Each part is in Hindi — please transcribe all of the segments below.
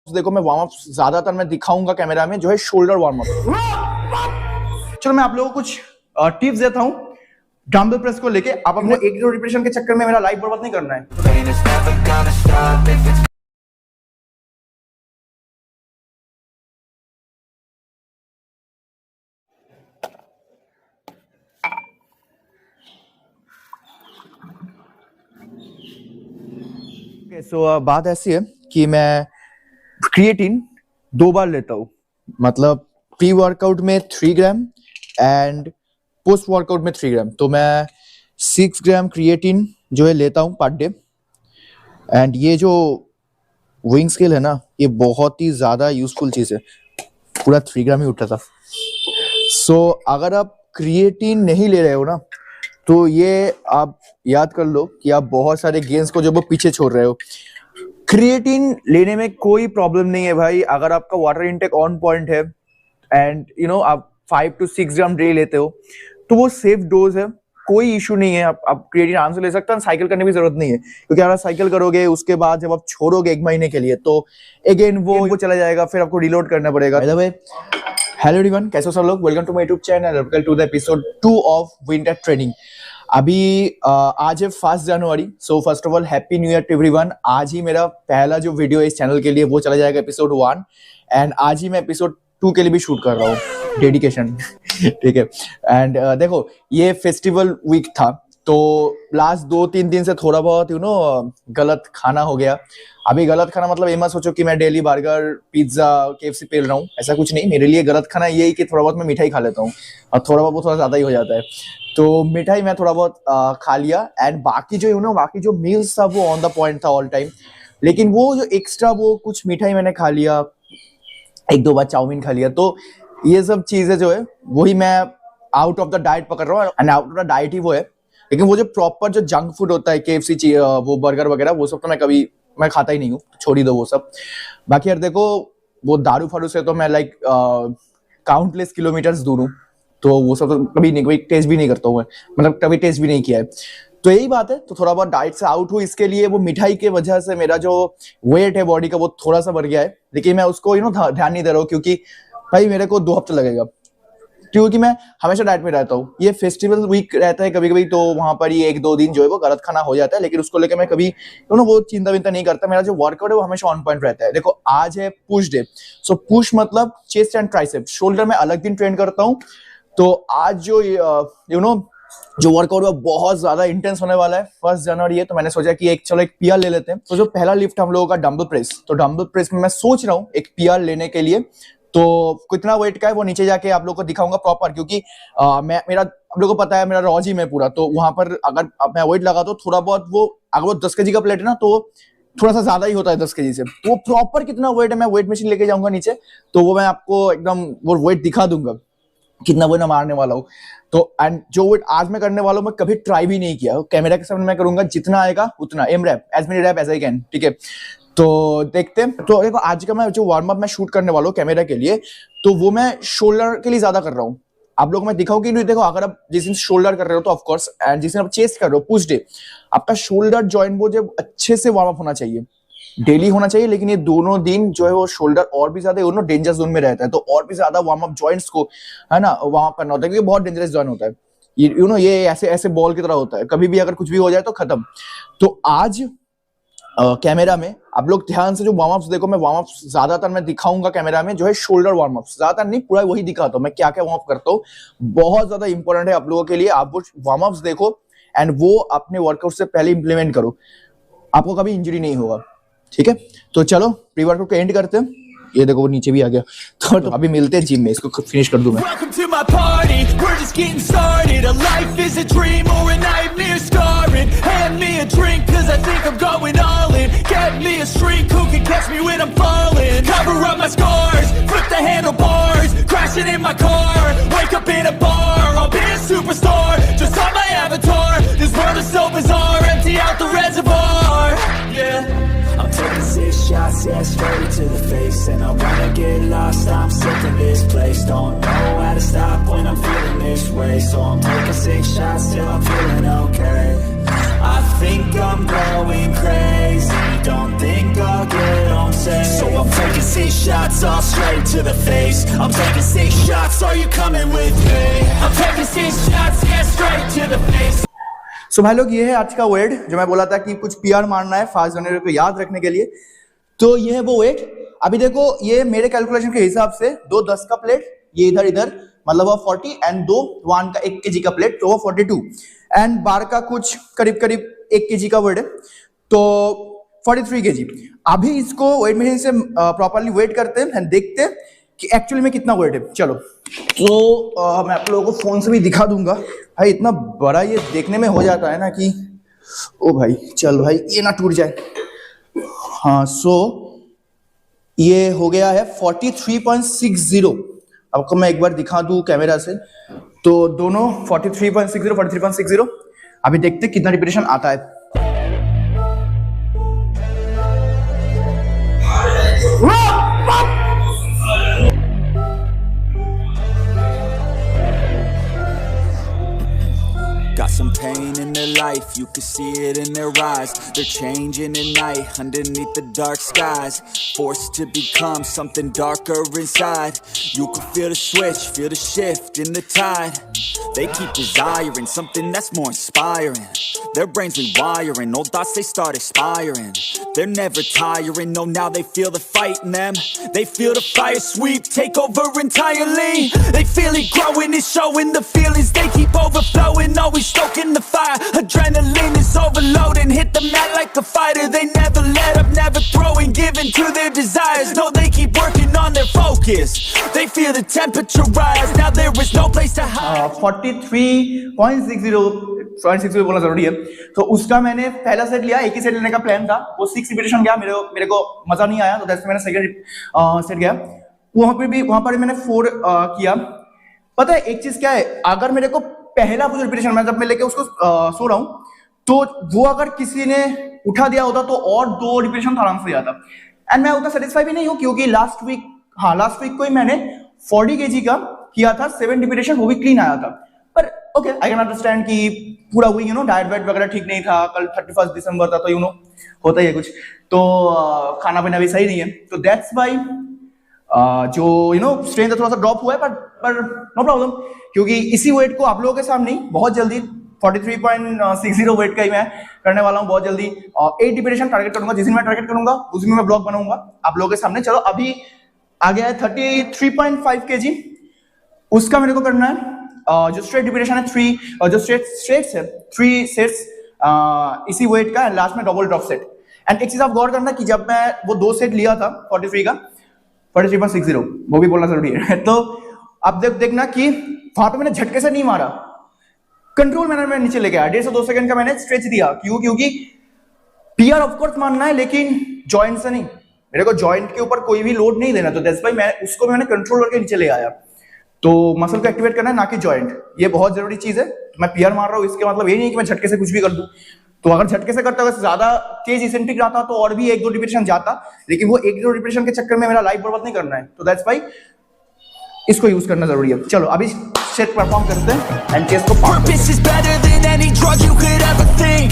देखो मैं वार्म अप ज्यादातर मैं दिखाऊंगा कैमरा में जो है शोल्डर वार्म अप। चलो मैं आप लोगों को कुछ टिप्स देता हूं डंबल प्रेस को लेके। आप अपने एक दो रिपीटेशन के चक्कर में मेरा लाइफ बर्बाद नहीं करना है। सो बात ऐसी है कि मैं क्रिएटिन 2 बार लेता हूँ, मतलब प्री वर्कआउट में 3 ग्राम एंड पोस्ट वर्कआउट में 3 ग्राम। तो मैं 6 ग्राम क्रिएटिन जो है लेता हूँ पर डे। एंड ये जो विंग स्केल है ना, ये बहुत ही ज़्यादा यूजफुल चीज़ है। पूरा 3 ग्राम ही उठा था। सो अगर आप क्रिएटिन नहीं ले रहे हो ना, तो ये आप याद कर लो कि आप बहुत सारे गेम्स को जो वो पीछे छोड़ रहे हो। क्रिएटिन लेने में कोई प्रॉब्लम नहीं है भाई, अगर आपका वाटर इनटेक ऑन पॉइंट है एंड आप 5 to 6 ग्राम डेली लेते हो तो वो सेफ डोज है, कोई इशू नहीं है। आप क्रिएटिन आराम से ले सकते हैं। साइकिल करने की जरूरत नहीं है, क्योंकि अगर आप साइकिल करोगे उसके बाद जब आप छोड़ोगे 1 महीने के लिए तो अगेन वो चला जाएगा, फिर आपको रिलोड करना पड़ेगा। By the way, hello everyone, कैसे हो सब लोग? Welcome to my YouTube channel, welcome to the episode 2 of winter training. अभी आज है 1 जनवरी। So first of all happy new year to everyone. आज ही मेरा पहला जो वीडियो है इस चैनल के लिए वो चला जाएगा एपिसोड 1 एंड आज ही मैं एपिसोड 2 के लिए भी शूट कर रहा हूँ, डेडिकेशन। ठीक है। एंड देखो, ये फेस्टिवल वीक था तो लास्ट 2-3 दिन से थोड़ा बहुत गलत खाना हो गया। अभी गलत खाना मतलब ये मत सोचो कि मैं डेली बर्गर पिज्जा KFC पेल रहा हूँ, ऐसा कुछ नहीं। मेरे लिए गलत खाना यही कि थोड़ा बहुत मैं मिठाई खा लेता हूँ, और थोड़ा बहुत वो थोड़ा ज्यादा ही हो जाता है। तो मिठाई मैं थोड़ा बहुत खा लिया एंड बाकी जो बाकी जो मील्स था वो ऑन द पॉइंट था ऑल टाइम। लेकिन वो जो एक्स्ट्रा वो कुछ मिठाई मैंने खा लिया, 1-2 बार चाउमीन खा लिया, तो ये सब चीजें जो है वही मैं आउट ऑफ द डाइट पकड़ रहा हूँ। And out of the diet ही वो है, लेकिन वो जो प्रॉपर जो जंक फूड होता है KFC वो बर्गर वगैरह वो सब तो मैं खाता ही नहीं हूँ, छोड़ ही दो वो सब। बाकी यार देखो, वो दारू फारू से तो मैं लाइक काउंटलेस किलोमीटर्स दूर हूँ, तो वो सब तो कभी नहीं, कभी टेस्ट भी नहीं करता हूँ मैं, मतलब कभी टेस्ट भी नहीं किया है। तो यही बात है, तो थोड़ा बहुत डाइट से आउट हूँ, इसके लिए वो मिठाई के वजह से मेरा जो वेट है बॉडी का वो थोड़ा सा बढ़ गया है। लेकिन मैं उसको ध्यान नहीं दे रहा हूँ, क्योंकि भाई मेरे को 2 हफ्ते लगेगा, क्योंकि मैं हमेशा डाइट में रहता हूँ। ये फेस्टिवल वीक रहता है कभी कभी, तो वहां पर ये 1-2 दिन जो है वो गलत खाना हो जाता है, लेकिन उसको लेकर मैं कभी वो चिंता विंता नहीं करता। मेरा जो वर्कआउट है वो हमेशा ऑन पॉइंट रहता है। देखो आज है पुश डे। सो पुश मतलब चेस्ट एंड ट्राइसेप, शोल्डर में अलग दिन ट्रेन करता हूँ। तो आज जो जो वर्कआउट है बहुत ज्यादा इंटेंस होने वाला है। 1 जनवरी है तो मैंने सोचा कि चलो एक PR ले लेते हैं। तो जो पहला लिफ्ट हम लोगों का डंबल प्रेस, तो डंबल प्रेस में मैं सोच रहा हूँ एक PR लेने के लिए। तो कितना वेट का है वो नीचे जाके आप लोगों को दिखाऊंगा प्रॉपर, क्योंकि मेरा आप लोगों को पता है मेरा रॉ जिम है पूरा, तो वहां पर अगर मैं वेट लगा तो थोड़ा बहुत वो, अगर वो 10 kg का प्लेट है ना तो थोड़ा सा ज्यादा ही होता है 10 kg से। वो प्रॉपर कितना वेट है मैं वेट मशीन लेके जाऊंगा नीचे, तो वो मैं आपको एकदम वो वेट दिखा दूंगा कितना वेट मैं मारने वाला हूँ। तो एंड जो वेट आज मैं करने वाला हूँ मैं कभी ट्राई भी नहीं किया, कैमरा के सामने मैं करूंगा, जितना आएगा उतना, am rep as many rep as I can. ठीक है, तो देखते हैं। तो देखो आज का मैं जो वार्म अप मैं शूट करने वाला हूँ कैमरा के लिए, तो वो मैं शोल्डर के लिए ज्यादा कर रहा हूँ। आप लोग मैं दिखाऊं कि नहीं, देखो अगर आप जिस दिन शोल्डर कर रहे हो तो ऑफकोर्स, एंड जिस दिन आप चेस्ट कर रहे हो पुश डे, आपका शोल्डर जॉइंट वो जब अच्छे से वार्म अप होना चाहिए, डेली होना चाहिए। लेकिन ये दोनों दिन जो है वो शोल्डर और भी ज्यादा डेंजर जोन में रहता है, तो और भी ज्यादा वार्म अप जॉइंट्स को है ना वार्म अप करना होता है, क्योंकि बहुत डेंजरस जॉइंट होता है। ये ऐसे बॉल की तरह होता है, कभी भी अगर कुछ भी हो जाए तो खत्म। तो आज कैमरा में आप लोग ध्यान से जो वार्म अप्स देखो, मैं वार्म अप्स ज्यादातर मैं दिखाऊंगा कैमरा में जो है शोल्डर वार्म अप्स, ज्यादातर नहीं पूरा वही दिखाता हूँ मैं क्या क्या वार्म अप करता हूँ। बहुत ज्यादा इंपॉर्टेंट है आप लोगों के लिए, आप वो वार्म अप्स देखो एंड वो अपने वर्कआउट से पहले इंप्लीमेंट करो, आपको कभी इंजरी नहीं होगा। ठीक है, तो चलो प्री वर्कआउट को एंड करते हैं। ये देखो वो नीचे भी आ गया, तो अभी मिलते हैं जिम में, इसको फिनिश कर दूं मैं। Welcome to my party, we're just getting started. A life is a dream or a nightmare scarring. Hand me a drink cause I think I'm going all in. Get me a shrink who can catch me when I'm falling. Cover up my scars, flip the handlebars. Crashing in my car, wake up in a bar. I'll be a superstar, just on my avatar. This world is so bizarre, empty out the reservoir. Yeah, I'm taking 6 shots, yeah, straight to the face. And I wanna get lost, I'm sick of this place. Don't know how to stop when I'm feeling this way. So I'm taking 6 shots till I'm feeling okay. I I think I'm going crazy. Don't think I'll get on safe. So I'm taking 6 shots all straight to the face. I'm taking 6 shots, are you coming with me? I'm taking 6 shots, yeah, straight to the face. सो भाई लोग, ये है आज का वेट जो मैं बोला था कि कुछ पीआर मारना है फास्ट जनरेटर को याद रखने के लिए। तो ये है वो वेट। अभी देखो, ये मेरे कैलकुलेशन के हिसाब से 2 10 का प्लेट, ये इधर इधर, मतलब वो 40, एंड 2 1 का 1 kg का प्लेट, तो वो 42, एंड बार का कुछ करीब करीब 1 kg का वेट है, तो 43 kg। अभी इसको वेट मशीन से प्रॉपरली वेट करते हैं एंड देखते हैं कि एक्चुअली में कितना वेट है। चलो, तो मैं आप लोगों को फोन से भी दिखा दूंगा। भाई इतना बड़ा ये देखने में हो जाता है ना कि ओ भाई, चल भाई ये ना टूट जाए। हाँ, सो ये हो गया है 43.60। आपको मैं एक बार दिखा दूं कैमरा से, तो दोनों 43.60। अभी देखते कितना रिपीटेशन आता है। Got some pain in their life, you can see it in their eyes. They're changing at night, underneath the dark skies. Forced to become something darker inside. You can feel the switch, feel the shift in the tide. They keep desiring something that's more inspiring. Their brains rewiring, old thoughts they start expiring. They're never tiring, no, now they feel the fight in them. They feel the fire sweep, take over entirely. They feel it growing, it's showing the feelings. They keep overflowing, always stoking the fire. Adrenaline is overloading, hit the mat like a fighter. They never let up, never throwing, giving to their desires. No, they keep working on their focus. They feel the temperature rise, now there is no place to hide. 43.60 बोलना जरूरी है। तो उसका मैंने पहला सेट लिया, एक ही सेट लेने का प्लान था। वो 6 रिपीटेशन गया, मेरे को मजा नहीं आया, तो दैट्स मैंने सेकंड सेट गया। वहां पर मैंने 4 किया। पता है एक चीज क्या है, अगर मेरे को पहला कुछ रिपीटेशन मैं जब मैं लेके उसको सो रहा हूं, तो वो अगर किसी ने उठा दिया होता तो और 2 रिपीटेशन आराम से आता। एंड मैं उतना सेटिस्फाई भी नहीं हूं, क्योंकि लास्ट वीक को ही मैंने 40 kg का किया था, 7 रिपीटेशन, वो भी क्लीन आया था। पर ओके, आई कैन अंडरस्टैंड कि पूरा वीक डाइट वाइट वगैरह ठीक नहीं था, कल 31 दिसंबर था, तो होता ही है कुछ, तो खाना पीना भी सही नहीं है, तो दैट्स वाई जो स्ट्रेंथ थोड़ा सा ड्रॉप हुआ है, पर नो प्रॉब्लम, क्योंकि इसी वेट को आप लोगों के सामने बहुत जल्दी 43.60 वेट का ही मैं करने वाला हूं बहुत जल्दी। 8 रिपीटेशन टारगेट करूंगा, जिस दिन मैं टारगेट करूंगा उस दिन मैं ब्लॉग बनाऊंगा आप लोगों के सामने। चलो, अभी आ गया है 33.5 kg। उसका मेरे को करना है जो स्ट्रेट रिपीटेशन है 3, और जो स्ट्रेट्स है 3 सेट्स इसी वेट का, लास्ट में डबल ड्रॉप सेट। एंड एक चीज आप गौर करना कि जब मैं वो 2 सेट लिया था 43 का, 43.60, वो भी बोलना जरूरी है। तो अब देखना कि वहां पे मैंने झटके से नहीं मारा, कंट्रोल मैंने नीचे लेके आया, 1.5 से 2 सेकंड का मैंने स्ट्रेच दिया। क्योंकि पीआर ऑफ कोर्स मानना है, लेकिन जॉइंट से नहीं, मेरे को जॉइंट के ऊपर कोई भी लोड नहीं देना, तो दैट्स व्हाई मैंने कंट्रोल करके नीचे ले आया। तो मसल को एक्टिवेट करना है, ना कि जॉइंट, ये बहुत जरूरी चीज है। मैं पीआर मार रहा हूँ, इसके मतलब ये नहीं कि मैं झटके से कुछ भी कर दूं। तो अगर झटके से करता, अगर ज्यादा तेज इसेंट्रिक रहता तो और भी 1-2 रिपीटेशन जाता, लेकिन वो 1-2 रिपीटेशन के चक्कर में मेरा लाइफ बर्बाद नहीं करना है, तो दैट्स व्हाई इसको यूज करना जरूरी है। चलो, अभी सेट परफॉर्म करते हैं एंड चेस्ट को Purpose is better than any drug you could ever think.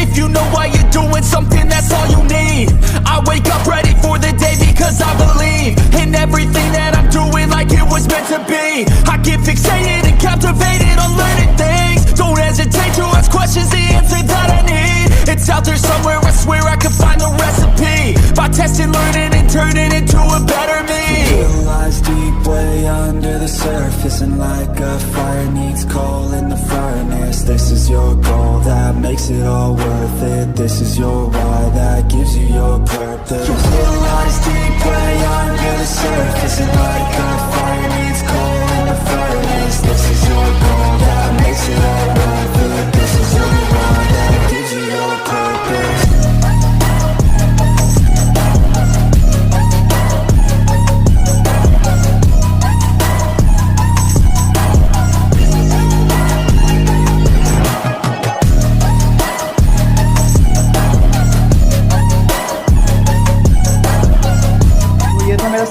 If you know why you're doing something, that's all you need. I wake up ready for the day because I believe in everything that I'm doing like it was meant to be. I get fixated and captivated on learning things. Don't hesitate to ask questions, the answer that I need. It's out there somewhere, I swear I could find the recipe. By testing, learning, and turning into a better me. It lies deep way under the surface, and like a fire needs coal in the furnace. This is your goal that makes it all worth it. This is your why that gives you your purpose. It lies deep way under the surface, and like a fire needs coal in the furnace. This is your goal that makes it all worth it. This is your why that gives you your purpose.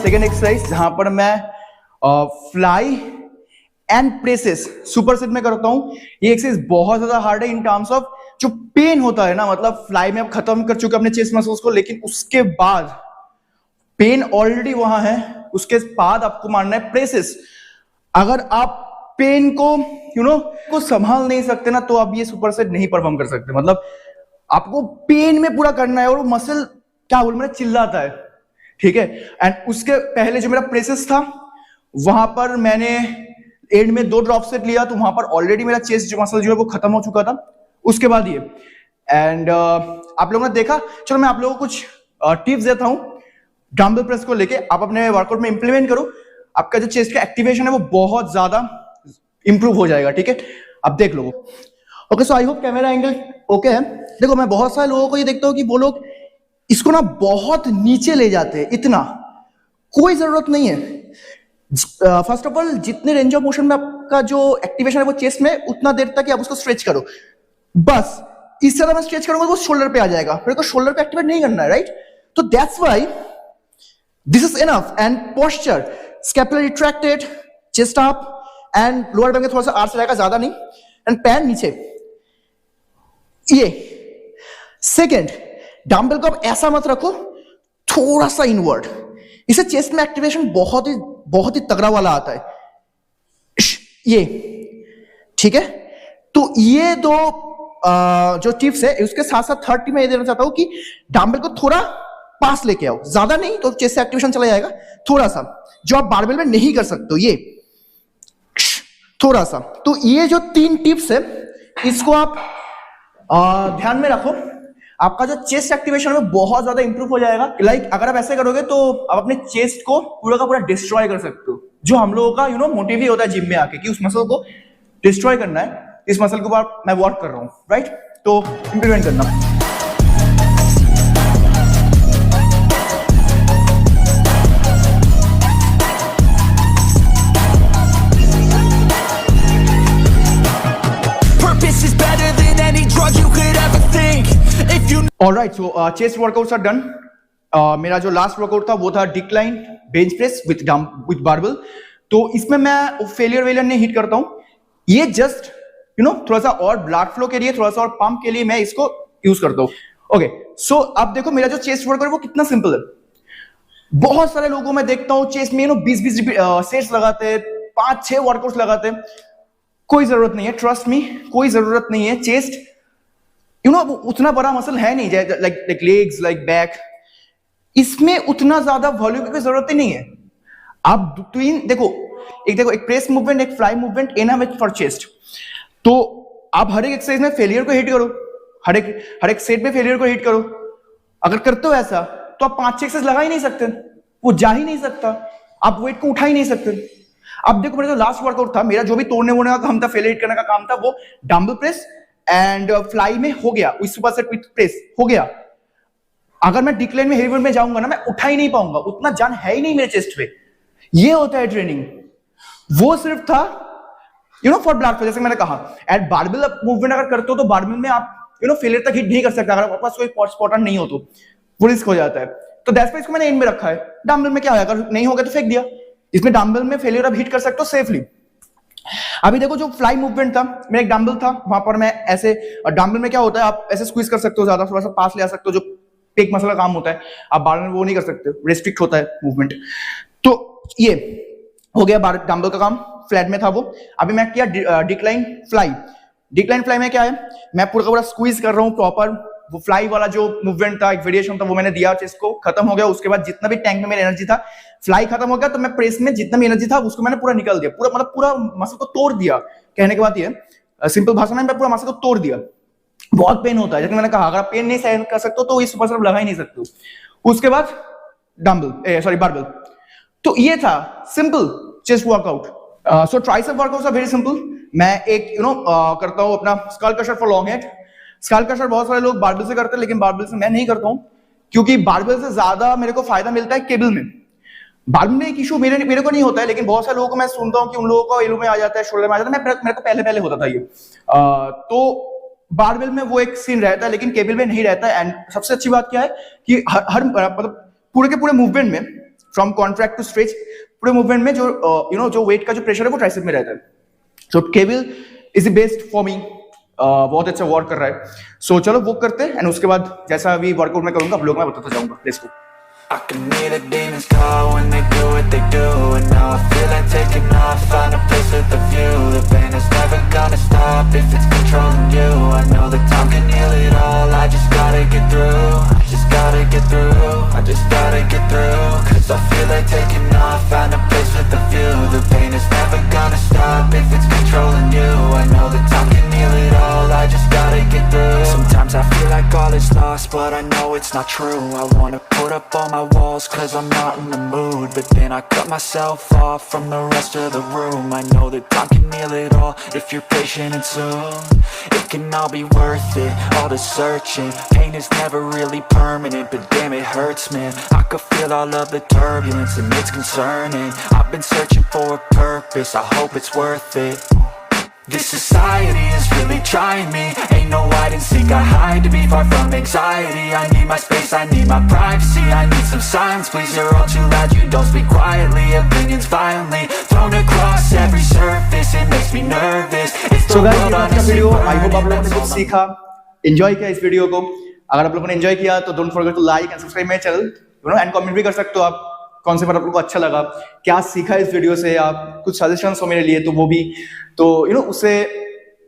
Second exercise, जहां पर मैं fly and presses super set में करता हूं। ये एक्सरसाइज बहुत ज्यादा हार्ड है इन टर्म्स ऑफ जो पेन होता है ना, मतलब फ्लाई में आप खत्म कर चुके अपने चेस्ट मसल्स को, लेकिन उसके बाद पेन ऑलरेडी वहां है, उसके बाद आपको मारना है प्रेसेस। अगर आप पेन को को संभाल नहीं सकते ना, तो आप ये सुपरसेट नहीं परफॉर्म कर सकते। मतलब आपको पेन में पूरा करना है, और वो मसल क्या बोल मैंने चिल्लाता है, ठीक है। एंड उसके पहले जो मेरा प्रेसेस था, वहां पर मैंने एंड में 2 ड्रॉप सेट लिया, तो वहां पर ऑलरेडी मेरा चेस्ट जो मसल जो है वो खत्म हो चुका था। उसके बाद ये एंड आप लोगों ने देखा। चलो मैं आप लोगों को कुछ टिप्स देता हूं डंबल प्रेस को लेके, आप अपने वर्कआउट में इंप्लीमेंट करो, आपका जो चेस्ट का एक्टिवेशन है वो बहुत ज्यादा इंप्रूव हो जाएगा, ठीक है। अब देख लो। Okay, so I hope camera angle okay है। देखो, मैं बहुत सारे लोगों को ये देखता हूं कि वो लोग इसको ना बहुत नीचे ले जाते हैं, इतना कोई जरूरत नहीं है। फर्स्ट ऑफ ऑल, जितने रेंज ऑफ मोशन में आपका जो एक्टिवेशन है वो चेस्ट में, उतना देर तक आप उसको स्ट्रेच करो। बस इस तरह मैं स्ट्रेच करूंगा वो शोल्डर पे आ जाएगा, मेरे को शोल्डर पे एक्टिवेट नहीं करना है, राइट। तो that's why this is enough. And posture, scapula retracted, chest up, and lower back में थोड़ा सा आर्च रहेगा, ज्यादा नहीं, एंड पैर नीचे। ये सेकेंड, डंबल को आप ऐसा मत रखो, थोड़ा सा इनवर्ड, इसे चेस्ट में एक्टिवेशन बहुत ही तगड़ा वाला आता है। ये ठीक है। तो ये दो जो टिप्स है, उसके साथ साथ थर्ड टिप मैं ये देना चाहता हूं कि डंबल को थोड़ा पास लेके आओ, ज्यादा नहीं तो चेस्ट से एक्टिवेशन चला जाएगा, थोड़ा सा, जो आप बारबेल में नहीं कर सकते हो, ये थोड़ा सा। तो ये जो 3 टिप्स है, इसको आप ध्यान में रखो, आपका जो चेस्ट एक्टिवेशन है वो बहुत ज्यादा इंप्रूव हो जाएगा। लाइक अगर आप ऐसे करोगे तो आप अपने चेस्ट को पूरा का पूरा डिस्ट्रॉय कर सकते हो, जो हम लोगों का मोटिव ही होता है जिम में आके कि उस मसल को डिस्ट्रॉय करना है। इस मसल के ऊपर मैं वर्क कर रहा हूं, राइट। तो इंप्लीमेंट करना। Alright, so chest workouts are done. मेरा जो लास्ट वर्कआउट था वो था decline bench press with barbell. तो इसमें मैं फेलियर नहीं हिट करता हूं, ये जस्ट थोड़ा सा और ब्लड फ्लो के लिए, थोड़ा सा और पंप के लिए मैं इसको यूज करता हूं। ओके, सो अब देखो मेरा जो चेस्ट वर्कआउट है वो कितना सिंपल है। बहुत सारे लोगों में देखता हूं चेस्ट में 20 सेट्स लगाते हैं, 5-6 वर्कआउट्स लगाते हैं। कोई जरूरत नहीं है, ट्रस्ट मी, कोई जरूरत नहीं है। चेस्ट उतना बड़ा मसल है नहीं, लाइक लेग्स, लाइक बैक, इसमें उतना ज्यादा वॉल्यूम की जरूरत ही नहीं है। आप देखो एक प्रेस मूवमेंट, एक fly movement, enough for chest. तो आप हर एक एक्सरसाइज में फेलियर को हिट करो, हर एक सेट में फेलियर को हिट करो। अगर करते हो ऐसा तो आप 5-6 एक्सरसाइज लगा ही नहीं सकते, वो जा ही नहीं सकता, आप वेट को उठा ही नहीं सकते। अब देखो मेरा जो लास्ट वर्कआउट था, मेरा जो भी तोड़ने वोड़ने का काम था, फेलियर हिट करने का काम था, वो डंबल प्रेस एंड फ्लाई में हो गया, सुपरसेट विद प्रेस हो गया। अगर मैं डिक्लाइन में हेवी वेट में जाऊंगा ना, मैं उठा ही नहीं पाऊंगा, उतना जान है ही नहीं मेरे चेस्ट पे। ये होता है ट्रेनिंग, वो सिर्फ था फॉर ब्लड फ्लो, जैसे मैंने कहा। एंड बारबेल मूवमेंट अगर करते हो तो बारबेल में आप फेलियर तक हिट नहीं कर सकते, अगर आपके पास कोई स्पॉटर नहीं हो तो वो रिस्क हो जाता है। तो दैट्स व्हाई इसको मैंने एंड में रखा है। डंबल में क्या है, अगर नहीं हो गया तो फेंक दिया। इसमें डंबल में फेलियर आप हिट कर सकते हो सेफली। अभी देखो जो फ्लाई मूवमेंट था, मेरा एक डंबल था, वहां पर मैं ऐसे, डंबल में क्या होता है, आप ऐसे स्क्वीज कर सकते हो, ज्यादा थोड़ा सा पास ले आ सकते हो, जो पेक मसल का काम होता है। आप बारबेल में वो नहीं कर सकते, रेस्ट्रिक्ट होता है मूवमेंट। तो ये हो गया डंबल का काम, फ्लैट में था वो। अभी मैं किया डिक्लाइन फ्लाई। डिक्लाइन फ्लाई में क्या है, मैं पूरा का पूरा स्क्वीज कर रहा हूँ प्रॉपर। वो फ्लाई वाला जो मूवमेंट था, एक वेरिएशन था, वो मैंने दिया चेस्ट को, खत्म हो गया। उसके बाद जितना भी टैंक में मेरी एनर्जी था, फ्लाई खत्म हो गया, तो मैं प्रेस में जितना भी एनर्जी था उसको मैंने पूरा निकाल दिया, पूरा मतलब पूरा मसल को तोड़ दिया। कहने के बाद ये सिंपल भाषा में, मैं पूरा मसल को तोड़ दिया। बहुत पेन होता है, जैसे मैंने कहा, अगर आप पेन नहीं सहन कर सकते हो तो इस सुपर लगा ही नहीं सकते। उसके बाद बारबेल। तो ये था simple chest workout. So tricep workouts are very simple. मैं एक करता हूँ अपना skull crusher for long head. Skull crusher बहुत सारे लोग बारबेल से करते हैं, लेकिन बारबेल से मैं नहीं करता हूँ, क्योंकि बारबेल से ज्यादा मेरे को फायदा मिलता है केबल में। बारबेल में एक इशू मेरे को नहीं होता है, लेकिन बहुत सारे लोगों को मैं सुनता हूँ कि उन लोगों को एलो में आ जाता है, शोल्डर में आ जाता है। मेरे को पहले होता था ये। तो बारबेल में वो एक सीन रहता है, लेकिन केबल में नहीं रहता है। एंड सबसे अच्छी बात क्या है कि हर मतलब पूरे के पूरे मूवमेंट में, फ्रॉम कॉन्ट्रैक्ट टू स्ट्रेच, पूरे मूवमेंट में जो जो वेट का जो प्रेशर है वो ट्राइसेप में रहता है। So cable is the best for me बहुत अच्छा वर्क कर रहा है. सो चलो वो करते हैं, एंड उसके बाद जैसा भी वर्कआउट मैं करूंगा आप लोग मैं बताता जाऊंगा. Let's go. I can hear the demons call when they do what they do. And now I feel like taking off, find a place with a view. The pain is never gonna stop if it's controlling you. I know that time can heal it all, I just gotta get through. I just gotta get through, I just gotta get through. Cause I feel like taking off, find a place with a view. The pain is never gonna stop if it's controlling you. I know that time can heal it all, I just gotta get through. Sometimes I feel like all is lost, but I know it's not true. I wanna put up all my walls cause I'm not in the mood. But then I cut myself off from the rest of the room. I know that time can heal it all if you're patient and soon. It can all be worth it, all the searching. Pain is never really permanent, but damn it hurts man. I could feel all of the turbulence and it's concerning. I've been searching for a purpose, I hope it's worth it. This society is really trying me. Ain't no hide and seek, I hide to be far from anxiety. I need my space, I need my privacy. I need some silence, please, you're all too loud. You don't speak quietly, opinions violently thrown across every surface. It makes me nervous. It's the So guys, world ये on आज का a video, sleep I hope आप लोगों ने burning. कुछ सीखा, एंजॉय किया इस वीडियो को. अगर आप लोगों ने एंजॉय किया तो don't forget to like and subscribe my channel, you know, and comment भी कर सकते हो आप कौन से पार्ट आप लोगों को अच्छा लगा, क्या सीखा इस वीडियो से, आप कुछ सजेशंस हो मेरे लिए तो वो भी, तो यू नो उससे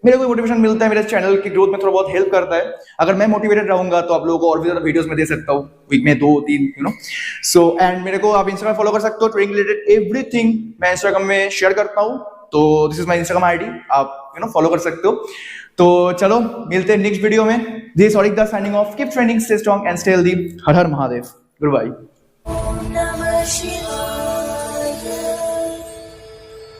मेरे को मोटिवेशन मिलता है, मेरे चैनल की ग्रोथ में थोड़ा बहुत हेल्प करता है. अगर मैं मोटिवेटेड रहूंगा तो आप लोगों को और भी ज्यादा वीडियोस में दे सकता हूँ, वीक में 2-3, यू नो. सो एंड मेरे को आप इंस्टाग्राम फॉलो कर सकते हो, ट्रेनिंग रिलेटेड एवरीथिंग मैं इंस्टाग्राम में शेयर करता हूँ. तो this is my Instagram ID, आप यू नो फॉलो कर सकते हो. तो चलो मिलते हैं नेक्स्ट वीडियो में. This is Aurik Das signing off. Keep training, stay strong and stay healthy. Har Har Mahadev. Goodbye. Om Namah Shivaya.